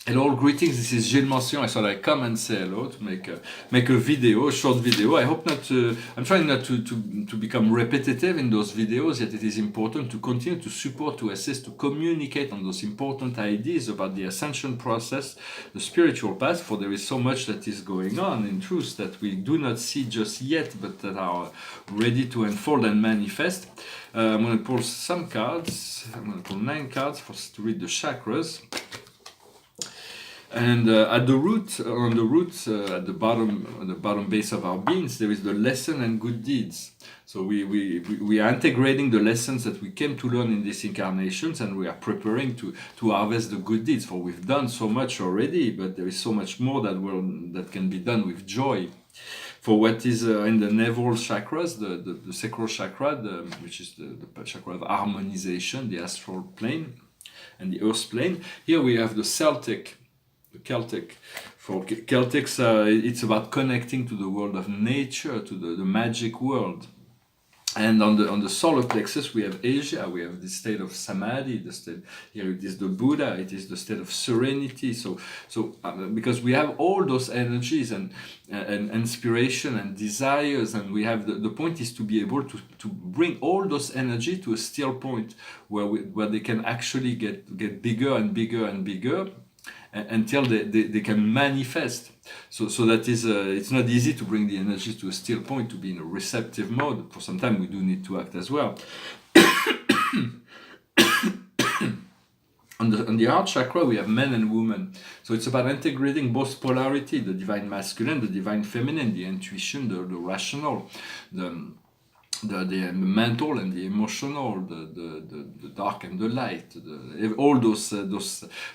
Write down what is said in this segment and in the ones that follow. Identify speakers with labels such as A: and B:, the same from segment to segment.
A: Hello, greetings. This is Gilles Mention. I thought I'd come and say hello to make a video, a short video. I hope not to. I'm trying not to become repetitive in those videos. Yet it is important to continue to support, to assist, to communicate on those important ideas about the ascension process, the spiritual path. For there is so much that is going on in truth that we do not see just yet, but that are ready to unfold and manifest. I'm going to pull some cards. I'm going to pull 9 cards to read the chakras. And at the root, at the bottom base of our beings, there is the lesson and good deeds. So we are integrating the lessons that we came to learn in these incarnations, and we are preparing to harvest the good deeds. For we've done so much already, but there is so much more that can be done with joy. For what is in the navel chakras, the sacral chakra, which is the chakra of harmonization, the astral plane, and the earth plane. Here we have the Celtic. For Celtics, it's about connecting to the world of nature, to the magic world. And on the solar plexus, we have Asia. We have the state of samadhi. The state here it is the Buddha. It is the state of serenity. So because we have all those energies and inspiration and desires, and we have the point is to be able to bring all those energy to a still point where they can actually get bigger and bigger and bigger, until they can manifest. So that is, it's not easy to bring the energy to a still point, to be in a receptive mode. For some time we do need to act as well. On the heart chakra, we have men and women. So it's about integrating both polarity, the divine masculine, the divine feminine, the intuition, the rational, the mental and the emotional, the dark and the light, all those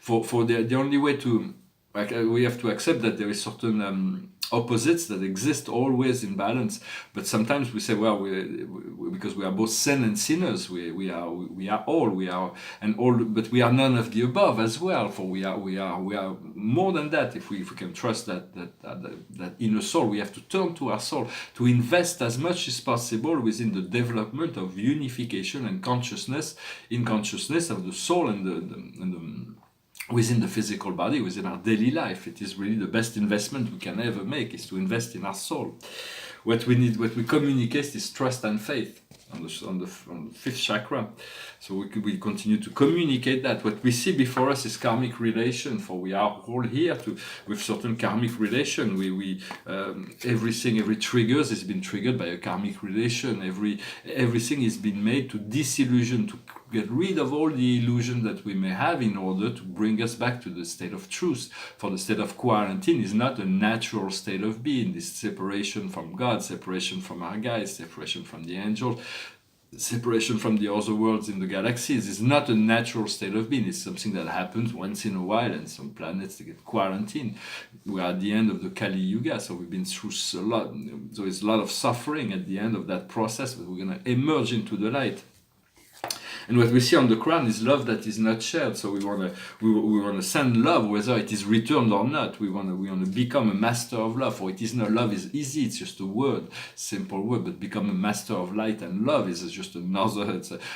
A: for the only way to, like, we have to accept that there is certain opposites that exist always in balance. But sometimes we say, well, because we are both sin and sinners, we are all, but we are none of the above as well. For we are more than that. If we can trust that inner soul, we have to turn to our soul to invest as much as possible within the development of unification and consciousness of the soul and the within the physical body, within our daily life. It is really the best investment we can ever make, is to invest in our soul. What we communicate is trust and faith on the fifth chakra. So we continue to communicate that. What we see before us is karmic relation, for we are all here with certain karmic relation. Every triggers has been triggered by a karmic relation. Everything is been made to disillusion, to get rid of all the illusion that we may have in order to bring us back to the state of truth. For the state of quarantine is not a natural state of being. This separation from God, separation from our guides, separation from the angels, separation from the other worlds in the galaxies is not a natural state of being. It's something that happens once in a while, and some planets get quarantined. We are at the end of the Kali Yuga, so we've been through a lot. So it's a lot of suffering at the end of that process, but we're going to emerge into the light. And what we see on the crown is love that is not shared. So we want to send love, whether it is returned or not. We want to become a master of love. For it is not, love is easy. It's just a word, simple word. But become a master of light and love is just another.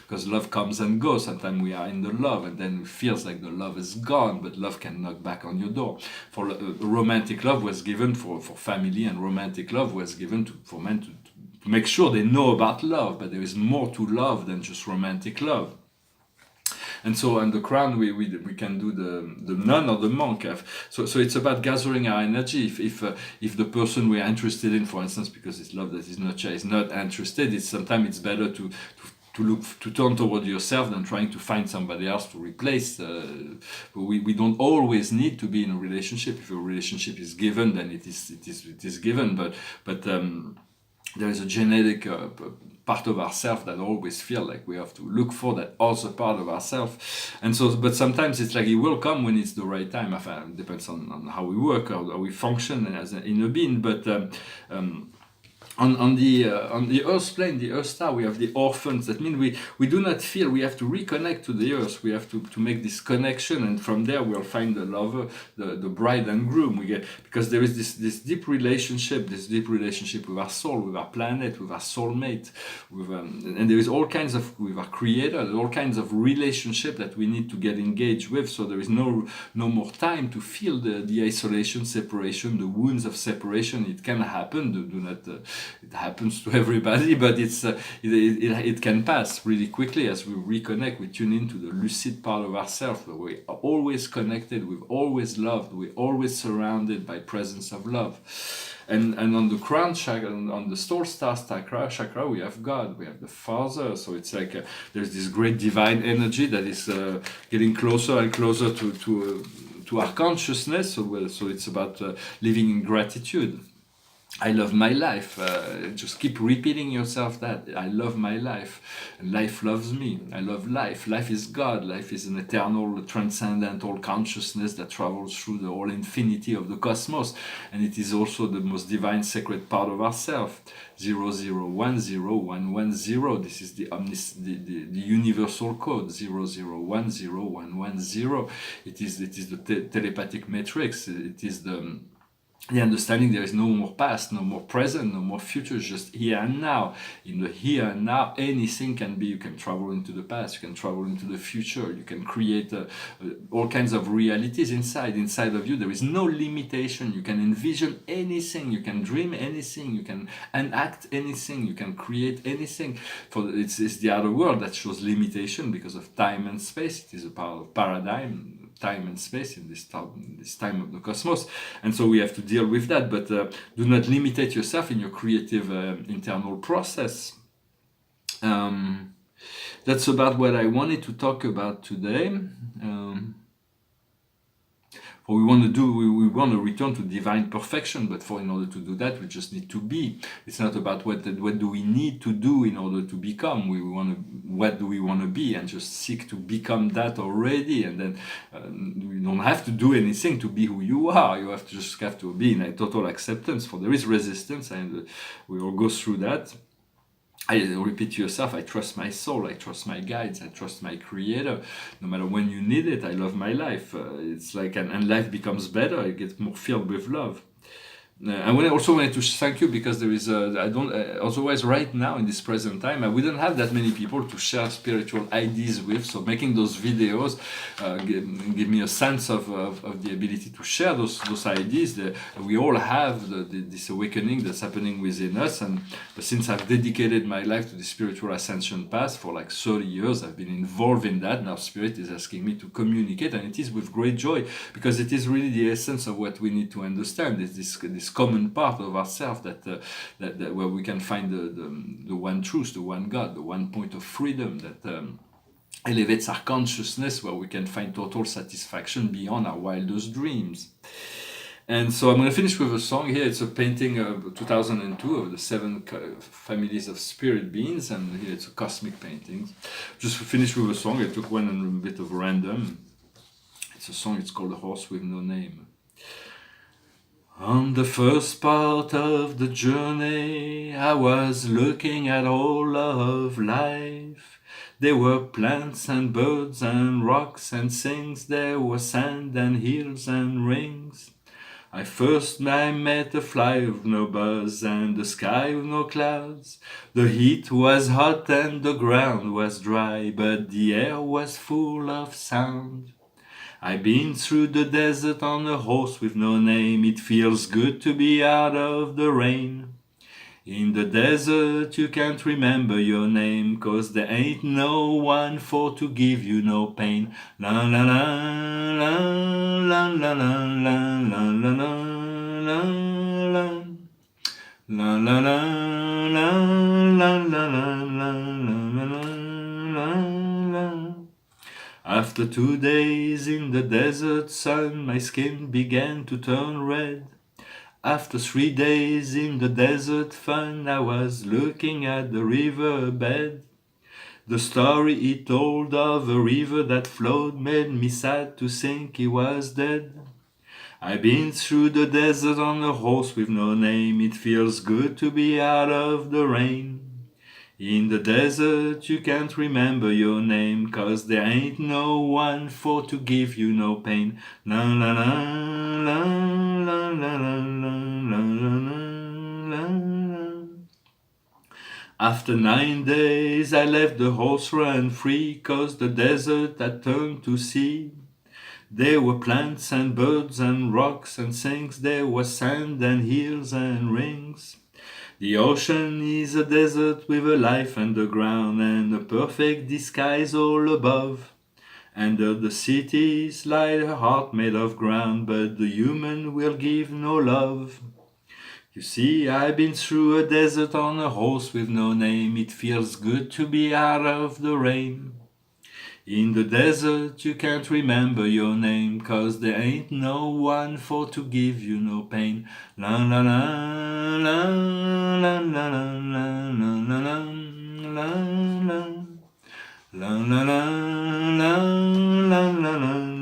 A: Because love comes and goes. Sometimes we are in the love, and then it feels like the love is gone. But love can knock back on your door. For romantic love was given for family, and romantic love was given for men to make sure they know about love, but there is more to love than just romantic love. And so on the crown, we can do the nun or the monk. So it's about gathering our energy. If the person we are interested in, for instance, because it's love that is not interested, sometimes it's better to turn toward yourself than trying to find somebody else to replace. We don't always need to be in a relationship. If a relationship is given, then it is given. But there is a genetic part of ourselves that always feel like we have to look for that other part of ourselves. And so, but sometimes it's like it will come when it's the right time. It depends on how we work or how we function as an inner being. But on the earth plane, the earth star, we have the orphans. That means we do not feel, we have to reconnect to the earth. We have to make this connection, and from there we'll find the lover, the bride and groom. We get, because there is this deep relationship with our soul, with our planet, with our soulmate, with and there is all kinds of, with our creator, all kinds of relationship that we need to get engaged with. So there is no more time to feel the isolation, separation, the wounds of separation. It can happen. Do not. It happens to everybody, but it can pass really quickly as we reconnect. We tune into the lucid part of ourselves, where we are always connected, we've always loved, we're always surrounded by presence of love. And on the crown chakra, on the soul star chakra, we have God, we have the Father. So it's like there's this great divine energy that is getting closer and closer to our consciousness. So it's about living in gratitude. I love my life. Just keep repeating yourself that. I love my life. And life loves me. I love life. Life is God. Life is an eternal, transcendental consciousness that travels through the whole infinity of the cosmos. And it is also the most divine, sacred part of ourselves. 00101110. This is the universal code. 00101110. It is the telepathic matrix. It is the understanding there is no more past, no more present, no more future, just here and now. In the here and now, anything can be. You can travel into the past, you can travel into the future, you can create all kinds of realities inside of you. There is no limitation. You can envision anything, you can dream anything, you can enact anything, you can create anything. It's the other world that shows limitation because of time and space. It is a part of paradigm, time and space in this time of the cosmos, and so we have to deal with that. But do not limitate yourself in your creative internal process. That's about what I wanted to talk about today. What we want to do, we want to return to divine perfection, but in order to do that, we just need to be. It's not about what do we need to do in order to become. What do we want to be, and just seek to become that already. And then you don't have to do anything to be who you are. You have to be in a total acceptance. For there is resistance, and we all go through that. I repeat to yourself, I trust my soul, I trust my guides, I trust my creator. No matter when you need it, I love my life. It's like, and life becomes better, it gets more filled with love. I also wanted to thank you, because there is otherwise right now in this present time I wouldn't have that many people to share spiritual ideas with. So making those videos give me a sense of the ability to share those ideas. We all have this awakening that's happening within us, but since I've dedicated my life to the spiritual ascension path for like 30 years, I've been involved in that. Now Spirit is asking me to communicate, and it is with great joy, because it is really the essence of what we need to understand. Is this common part of ourselves that where we can find the one truth, the one God, the one point of freedom that elevates our consciousness, where we can find total satisfaction beyond our wildest dreams. And so I'm going to finish with a song here. It's a painting of 2002 of the 7 families of spirit beings, and here it's a cosmic painting. Just to finish with a song, I took one and a bit of random. It's a song, it's called A Horse with No Name. On the first part of the journey, I was looking at all of life. There were plants and birds and rocks and things. There was sand and hills and rings. I met a fly with no buzz and the sky with no clouds. The heat was hot and the ground was dry, but the air was full of sound. I've been through the desert on a horse with no name. It feels good to be out of the rain. In the desert you can't remember your name, 'cause there ain't no one for to give you no pain. La la la la la la la la la la la la la la la la la la la la. After 2 days in the desert sun, my skin began to turn red. After 3 days in the desert fun, I was looking at the riverbed. The story he told of a river that flowed made me sad to think he was dead. I've been through the desert on a horse with no name. It feels good to be out of the rain. In the desert you can't remember your name, 'cause there ain't no one for to give you no pain. La la la la la la la la la la la. After 9 days I left the horse run free, 'cause the desert had turned to sea. There were plants and birds and rocks and things, there was sand and hills and rings. The ocean is a desert with a life underground and a perfect disguise all above. Under the cities lie a heart made of ground, but the human will give no love. You see, I've been through a desert on a horse with no name. It feels good to be out of the rain. In the desert you can't remember your name, 'cause there ain't no one for to give you no pain. La la la la la la la la la la la la. La la la la la la la la la la.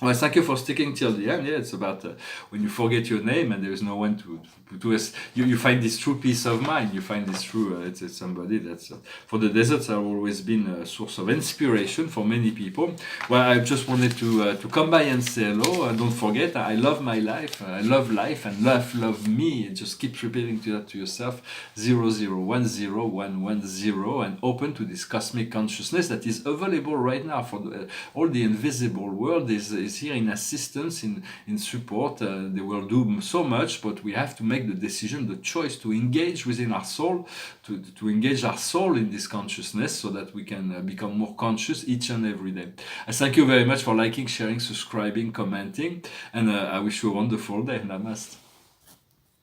A: Well, thank you for sticking till the end. Yeah, it's about when you forget your name and there is no one you find this true peace of mind. You find this true it's somebody that's for the deserts have always been a source of inspiration for many people. Well, I just wanted to come by and say hello. And don't forget, I love my life. I love life, and love me. Just keep repeating that to yourself. 0010110, and open to this cosmic consciousness that is available right now for all the invisible world is here in assistance, in support. They will do so much, but we have to make the decision, the choice to engage within our soul, to engage our soul in this consciousness, so that we can become more conscious each and every day. I thank you very much for liking, sharing, subscribing, commenting, and I wish you a wonderful day. Namaste.